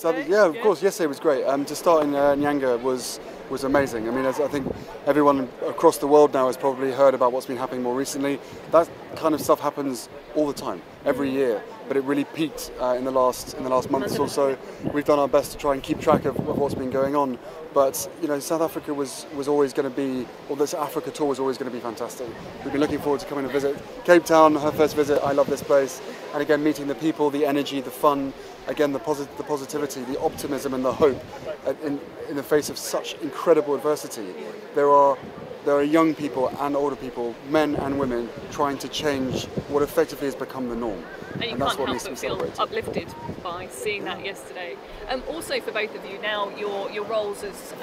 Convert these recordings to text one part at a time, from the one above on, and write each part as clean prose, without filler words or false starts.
Yeah, of course. Yesterday was great. To start in Nyanga was amazing. I mean, I think everyone across the world now has probably heard about what's been happening more recently. That kind of stuff happens all the time, every year. But it really peaked in the last month or so. We've done our best to try and keep track of what's been going on. But you know, South Africa was always going to be, or this Africa tour was always going to be fantastic. We've been looking forward to coming to visit Cape Town. Her first visit. I love this place, and again meeting the people, the energy, the fun. Again, the positivity, the optimism, and the hope in the face of such incredible adversity. There are young people and older people, men and women, trying to change what effectively has become the norm. And that's what needs to be celebrated. Uplifted by seeing that yesterday. Also, for both of you now, your roles as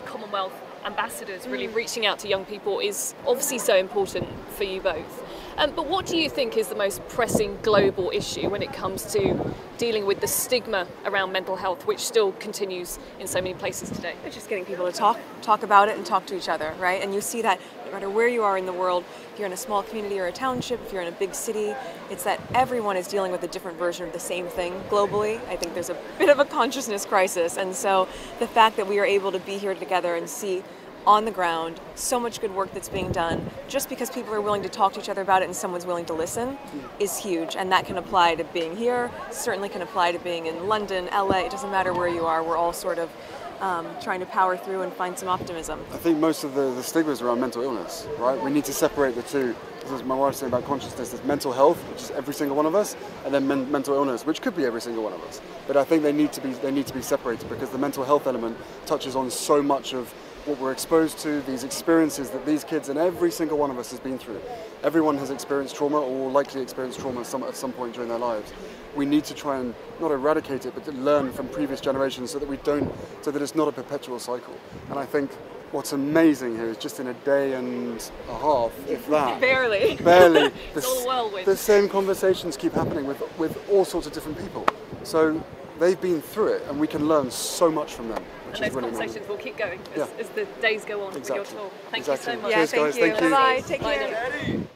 Commonwealth ambassadors, really reaching out to young people, is obviously so important for you both. But what do you think is the most pressing global issue when it comes to dealing with the stigma around mental health, which still continues in so many places today? It's just getting people to talk about it and talk to each other, right? And you see that no matter where you are in the world, if you're in a small community or a township, if you're in a big city, it's that everyone is dealing with a different version of the same thing globally. I think there's a bit of a consciousness crisis, and so the fact that we are able to be here together and see on the ground so much good work that's being done just because people are willing to talk to each other about it and someone's willing to listen is huge. And that can apply to being here, certainly can apply to being in London, LA. It doesn't matter where you are. We're all sort of trying to power through and find some optimism. I think most of the stigmas around mental illness, right? We need to separate the two. As my wife's saying about consciousness, there's mental health, which is every single one of us, and then mental illness, which could be every single one of us. But I think they need to be separated, because the mental health element touches on so much of what we're exposed to, these experiences that these kids and every single one of us has been through. Everyone has experienced trauma, or will likely experience trauma at some point during their lives. We need to try and not eradicate it, but to learn from previous generations so that it's not a perpetual cycle. And I think what's amazing here is just in a day and a half, if that. Barely. It's all a whirlwind. The same conversations keep happening with all sorts of different people. So they've been through it, and we can learn so much from them. And those conversations will keep going as the days go on with your tour. Thank you so much. Yeah, Cheers, guys. Thank you. Thank you. Bye-bye. Take care.